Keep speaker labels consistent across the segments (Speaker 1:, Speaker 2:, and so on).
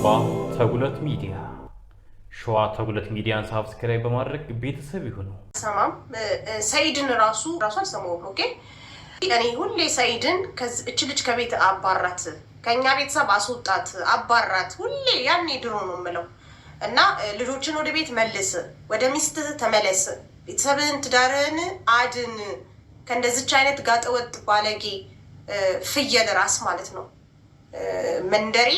Speaker 1: አባ ተጉለት ሚዲያ ሸዋ ተጉለት ሚዲያን ሳብስክራይብ በማድረግ ቤተሰብ ይሁኑ።
Speaker 2: ሰማም ሰይድን ራሱ አልሰማውም። ኦኬ እኔ ሁሌ ሰይድን እች ልጅ ከቤት አባራት፣ ከኛ ቤተሰብ አስወጣት፣ አባራት ሁሌ ያኔ ድሮ ነው የምለው እና ልጆችን ወደ ቤት መልስ፣ ወደ ሚስትህ ተመለስ፣ ቤተሰብህን ትዳርህን አድን ከእንደዚች አይነት ጋጠወጥ ባለጌ ፍየል ራስ ማለት ነው መንደሬ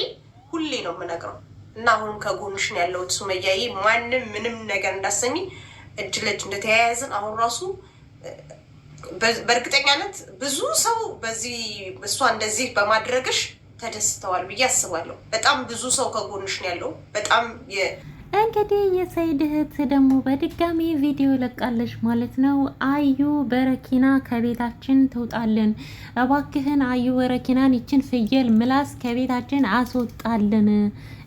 Speaker 2: ሁሌ ነው የምነግረው። እና አሁን ከጎንሽ ነው ያለሁት ሱመያዬ፣ ማንም ምንም ነገር እንዳሰሚ እጅ ለእጅ እንደተያያዝን አሁን ራሱ በእርግጠኛነት ብዙ ሰው በዚህ እሷ እንደዚህ በማድረግሽ ተደስተዋል ብዬ አስባለሁ። በጣም ብዙ ሰው ከጎንሽ ነው ያለው። በጣም
Speaker 3: እንግዲህ የሰይድ እህት ደግሞ በድጋሚ ቪዲዮ ለቃለች ማለት ነው። አዩ በረኪና ከቤታችን ትውጣልን፣ እባክህን አዩ በረኪናን ይችን ፍየል ምላስ ከቤታችን አስወጣልን።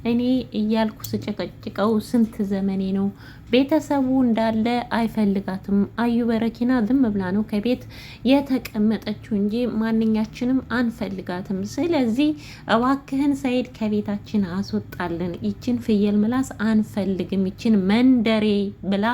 Speaker 3: እኔ እያልኩ ስጨቀጭቀው ስንት ዘመኔ ነው። ቤተሰቡ እንዳለ አይፈልጋትም። አዩ በረኪና ዝም ብላ ነው ከቤት የተቀመጠችው እንጂ ማንኛችንም አንፈልጋትም። ስለዚህ እባክህን ሰይድ ከቤታችን አስወጣልን፣ ይችን ፍየል ምላስ አንፈልግም፣ ይችን መንደሬ ብላ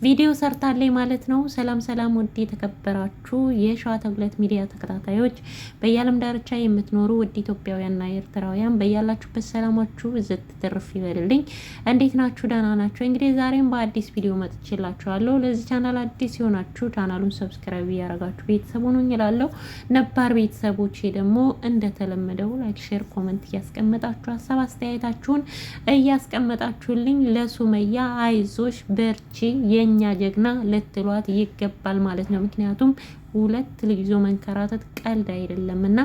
Speaker 3: ቪዲዮ ሰርታለች ማለት ነው። ሰላም ሰላም፣ ውድ የተከበራችሁ የሸዋ ተጉለት ሚዲያ ተከታታዮች፣ በየዓለም ዳርቻ የምትኖሩ ውድ ኢትዮጵያውያንና ኤርትራውያን በያላችሁበት ሰላማችሁ ዝት ትርፍ ይበልልኝ። እንዴት ናችሁ? ደህና ናችሁ? እንግዲህ ዛሬም በአዲስ ቪዲዮ መጥቼላችኋለሁ። ለዚህ ቻናል አዲስ የሆናችሁ ቻናሉን ሰብስክራይብ እያደረጋችሁ ቤተሰቡ ነው እላለሁ። ነባር ቤተሰቦቼ ደግሞ እንደተለመደው ላይክ፣ ሼር፣ ኮመንት እያስቀመጣችሁ ሀሳብ አስተያየታችሁን እያስቀመጣችሁልኝ ለሱመያ አይዞሽ በርቺ የኛ ጀግና ልትሏት ይገባል ማለት ነው። ምክንያቱም ሁለት ልጅ ይዞ መንከራተት ቀልድ አይደለምና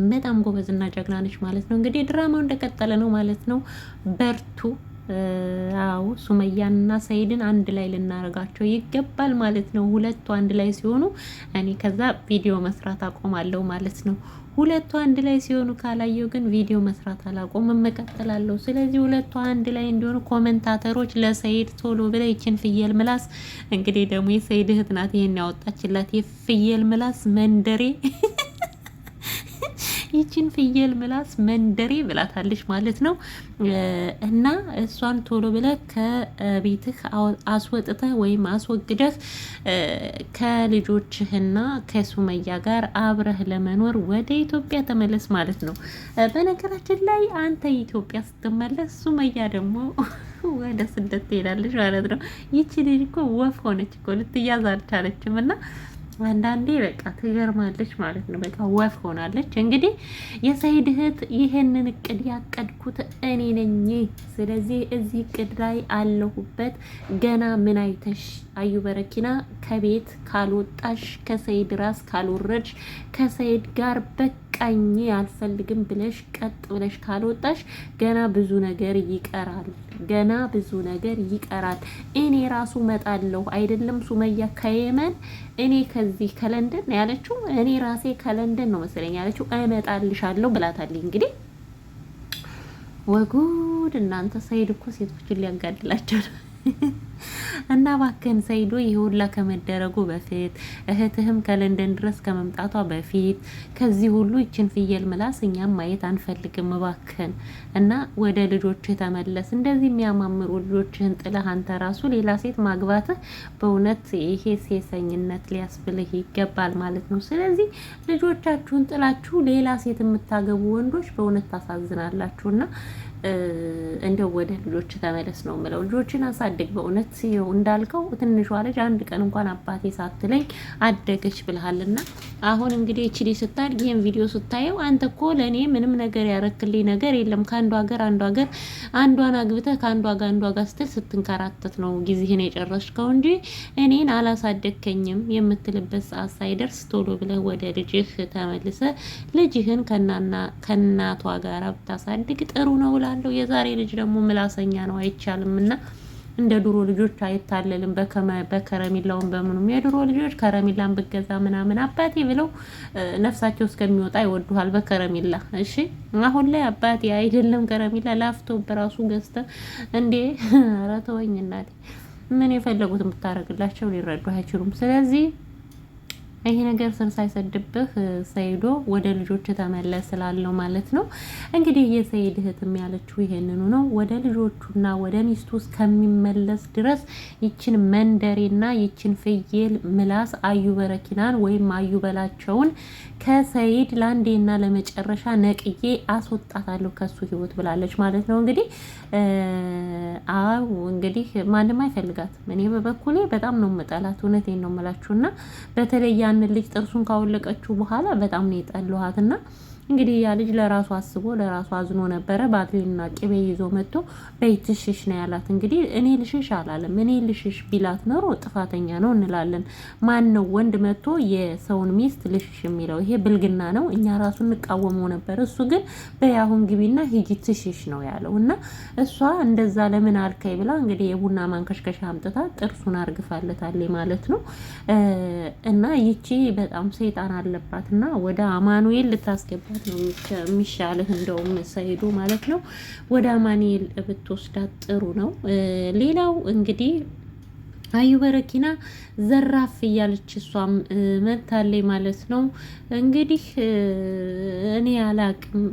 Speaker 3: በጣም ጎበዝና ጀግና ነች ማለት ነው። እንግዲህ ድራማው እንደቀጠለ ነው ማለት ነው። በርቱ። አዎ ሱመያንና ሰይድን አንድ ላይ ልናረጋቸው ይገባል ማለት ነው። ሁለቱ አንድ ላይ ሲሆኑ እኔ ከዛ ቪዲዮ መስራት አቆማለሁ ማለት ነው። ሁለቱ አንድ ላይ ሲሆኑ ካላየው ግን ቪዲዮ መስራት አላቆምም፣ እቀጥላለሁ። ስለዚህ ሁለቱ አንድ ላይ እንዲሆኑ ኮሜንታተሮች ለሰይድ ቶሎ ብለ ይችን ፍየል ምላስ፣ እንግዲህ ደግሞ የሰይድ እህት ናት ይሄን ያወጣችላት፣ የፍየል ምላስ መንደሬ ይችን ፍየል ምላስ መንደሬ ብላታለች ማለት ነው። እና እሷን ቶሎ ብለህ ከቤትህ አስወጥተህ ወይም አስወግደህ ከልጆችህና ከሱመያ ጋር አብረህ ለመኖር ወደ ኢትዮጵያ ተመለስ ማለት ነው። በነገራችን ላይ አንተ ኢትዮጵያ ስትመለስ ሱመያ ደግሞ ወደ ስደት ትሄዳለች ማለት ነው። ይቺ ልጅ እኮ ወፍ ሆነች እኮ፣ ልትያዝ አልቻለችም እና አንዳንዴ በቃ ትገርማለች ማለት ነው። በቃ ወፍ ሆናለች። እንግዲህ የሰይድ እህት ይሄንን እቅድ ያቀድኩት እኔ ነኝ። ስለዚህ እዚህ እቅድ ላይ አለሁበት። ገና ምን አይተሽ አዩ በረኪና ከቤት ካልወጣሽ፣ ከሰይድ ራስ ካልወረድሽ፣ ከሰይድ ጋር በቃኝ አልፈልግም ብለሽ ቀጥ ብለሽ ካልወጣሽ ገና ብዙ ነገር ይቀራል። ገና ብዙ ነገር ይቀራል። እኔ ራሱ መጣለሁ አይደለም ሱመያ ከየመን እኔ ከዚህ ከለንደን ነው ያለችው። እኔ ራሴ ከለንደን ነው መሰለኝ ያለችው። እመጣልሻለሁ ብላታለች። እንግዲህ ወጉድ እናንተ ሰይድ እኮ ሴቶችን ሊያጋድላቸው ነው። እና ባከን ሰይዶ ይሄ ሁላ ከመደረጉ በፊት እህትህም ከለንደን ድረስ ከመምጣቷ በፊት ከዚህ ሁሉ ይችን ፍየል ምላስ እኛም ማየት አንፈልግም ባከን። እና ወደ ልጆችህ ተመለስ። እንደዚህ የሚያማምሩ ልጆችህን ጥለህ አንተ ራሱ ሌላ ሴት ማግባትህ በእውነት ይሄ ሴሰኝነት ሊያስብልህ ይገባል ማለት ነው። ስለዚህ ልጆቻችሁን ጥላችሁ ሌላ ሴት የምታገቡ ወንዶች በእውነት ታሳዝናላችሁና እንደው ወደ ልጆች ተመለስ ነው የምለው። ልጆችን አሳድግ በእውነት ይኸው እንዳልከው ትንሿ ልጅ አንድ ቀን እንኳን አባቴ ሳትለኝ አደገች ብለሃልና አሁን እንግዲህ እቺ ልጅ ስታድግ ይሄን ቪዲዮ ስታየው አንተ እኮ ለኔ ምንም ነገር ያረክልኝ ነገር የለም፣ ከአንዱ ሀገር አንዷን አግብተህ ከአንዷ ጋር ስትል ስትንከራተት ነው ጊዜህን የጨረስከው እንጂ እኔን አላሳደግከኝም የምትልበት ሰዓት ሳይደርስ ቶሎ ብለህ ወደ ልጅህ ተመልሰህ ልጅህን ከእናቷ ጋር ብታሳድግ ጥሩ ነው እላለሁ። የዛሬ ልጅ ደግሞ ምላሰኛ ነው፣ አይቻልም እና እንደ ድሮ ልጆች አይታለልም። በከረሚላውን በምኑም የድሮ ልጆች ከረሚላን ብገዛ ምናምን አባቴ ብለው ነፍሳቸው እስከሚወጣ ይወዱሃል በከረሚላ። እሺ አሁን ላይ አባቴ አይደለም ከረሚላ ላፍቶ በራሱ ገዝተ እንዴ! ኧረ ተወኝ እናቴ። ምን የፈለጉት የምታረግላቸው ሊረዱ አይችሉም። ስለዚህ ይሄ ነገር ስር ሳይሰድብህ ሰይዶ ወደ ልጆች ተመለስ ስላለው ማለት ነው። እንግዲህ የሰይድ እህትም ያለችው ይሄንኑ ነው። ወደ ልጆቹና ወደ ሚስቱ እስከሚመለስ ድረስ ይችን መንደሬና ይችን ፍየል ምላስ አዩ በረኪናን ወይም አዩ በላቸውን ከሰይድ ለአንዴና ለመጨረሻ ነቅዬ አስወጣታለሁ ከሱ ህይወት ብላለች ማለት ነው። እንግዲህ ማንም አይፈልጋትም። እኔ በበኩሌ በጣም ነው መጣላት፣ እውነቴን ነው የምላችሁና በተለይ ያንን ልጅ ጥርሱን ካወለቀችው በኋላ በጣም ነው የጠላኋትና እንግዲህ ያ ልጅ ለራሱ አስቦ ለራሱ አዝኖ ነበረ። ባትሪና ቅቤ ይዞ መጥቶ በይትሽሽ ነው ያላት። እንግዲህ እኔ ልሽሽ አላለም። እኔ ልሽሽ ቢላት ኖሮ ጥፋተኛ ነው እንላለን። ማን ነው ወንድ መጥቶ የሰውን ሚስት ልሽሽ የሚለው? ይሄ ብልግና ነው። እኛ ራሱ እንቃወመው ነበር። እሱ ግን በያሁን ግቢና ሂጂ ትሽሽ ነው ያለው እና እሷ እንደዛ ለምን አልከይ ብላ እንግዲህ የቡና ማንከሽከሻ አምጥታ ጥርሱን አርግፋለታለች ማለት ነው። እና ይቺ በጣም ሰይጣን አለባትና ወደ አማኑኤል ልታስገባ ነው የሚሻልህ። እንደውም ሰይዱ ማለት ነው ወደ አማኑኤል ብትወስዳት ጥሩ ነው። ሌላው እንግዲህ አዩ በረኪና ዘራፍ እያለች እሷም መታለች ማለት ነው። እንግዲህ እኔ አላቅም፣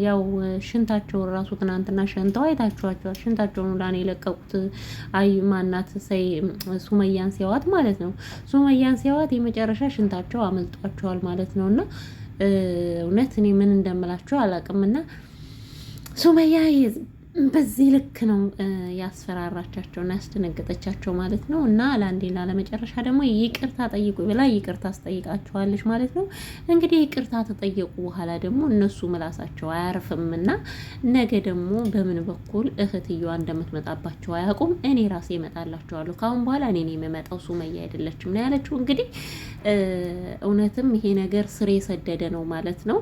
Speaker 3: ያው ሽንታቸውን ራሱ ትናንትና ሸንተው አይታችኋቸዋል። ሽንታቸውን ላኔ የለቀቁት አዩ ማናት ሱመያን ሲያዋት ማለት ነው። ሱመያን ሲያዋት የመጨረሻ ሽንታቸው አመልጧቸዋል ማለት ነው። እና እውነት እኔ ምን እንደምላቸው አላቅምና ሱመያ በዚህ ልክ ነው ያስፈራራቻቸውና ያስደነገጠቻቸው ማለት ነው። እና ለአንዴና ለመጨረሻ ደግሞ ይቅርታ ጠይቁ ብላ ይቅርታ አስጠይቃቸዋለች ማለት ነው። እንግዲህ ይቅርታ ተጠየቁ በኋላ ደግሞ እነሱ ምላሳቸው አያርፍምና ነገ ደግሞ በምን በኩል እህትየዋ እንደምትመጣባቸው አያውቁም። እኔ ራሴ እመጣላቸዋለሁ። ካሁን በኋላ እኔ ነው የምመጣው፣ ሱመያ አይደለችም ነው ያለችው። እንግዲህ እውነትም ይሄ ነገር ስር የሰደደ ነው ማለት ነው።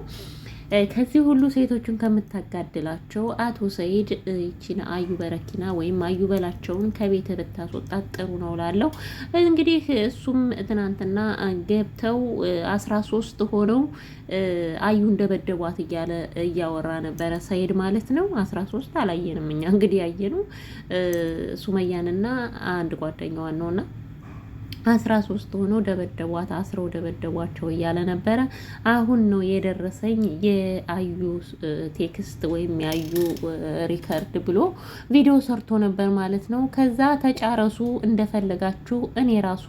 Speaker 3: ከዚህ ሁሉ ሴቶችን ከምታጋድላቸው አቶ ሰይድ ይቺን አዩ በረኪና ወይም አዩ በላቸውን ከቤት ብታስወጣት ጥሩ ነው ላለው። እንግዲህ እሱም ትናንትና ገብተው 13 ሆነው አዩ እንደበደቧት እያለ እያወራ ነበረ ሰይድ ማለት ነው። 13 አላየንም እኛ እንግዲህ ያየነው ሱመያንና አንድ ጓደኛዋን ነውና 13 ሆነው ደበደቧት፣ አስረው ደበደቧቸው እያለ ነበረ። አሁን ነው የደረሰኝ የአዩ ቴክስት ወይም የአዩ ሪከርድ ብሎ ቪዲዮ ሰርቶ ነበር ማለት ነው። ከዛ ተጫረሱ እንደፈለጋችሁ፣ እኔ ራሱ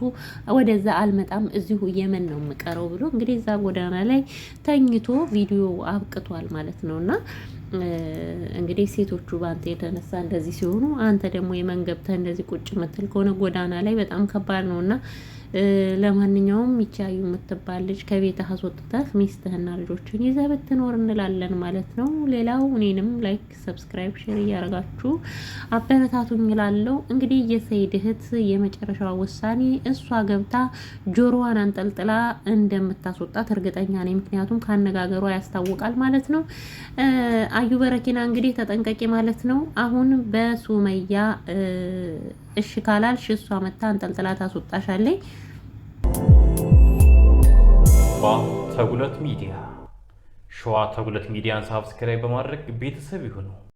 Speaker 3: ወደዛ አልመጣም እዚሁ የመን ነው የምቀረው ብሎ እንግዲህ እዛ ጎዳና ላይ ተኝቶ ቪዲዮ አብቅቷል ማለት ነውና እንግዲህ ሴቶቹ ባንተ የተነሳ እንደዚህ ሲሆኑ አንተ ደግሞ የመንገብተህ እንደዚህ ቁጭ ምትል ከሆነ ጎዳና ላይ በጣም ከባድ ነውና ለማንኛውም ይቻዩ የምትባል ልጅ ከቤትህ አስወጥተህ ሚስትህና ልጆችን ይዘህ ብትኖር እንላለን ማለት ነው። ሌላው እኔንም ላይክ፣ ሰብስክራይብ፣ ሼር እያደረጋችሁ አበረታቱኝ እላለሁ። እንግዲህ የሰይድ እህት የመጨረሻዋ ውሳኔ እሷ ገብታ ጆሮዋን አንጠልጥላ እንደምታስወጣት እርግጠኛ ነኝ። ምክንያቱም ካነጋገሯ ያስታውቃል ማለት ነው። አዩ በረኪና እንግዲህ ተጠንቀቂ ማለት ነው። አሁን በሱመያ እሺ ካላልሽ እሷ መታ አንጠልጥላ ታስወጣሻለች።
Speaker 1: ተጉለት ሚዲያ ሸዋ ተጉለት ሚዲያን ሳብስክራይብ በማድረግ ቤተሰብ ይሁኑ።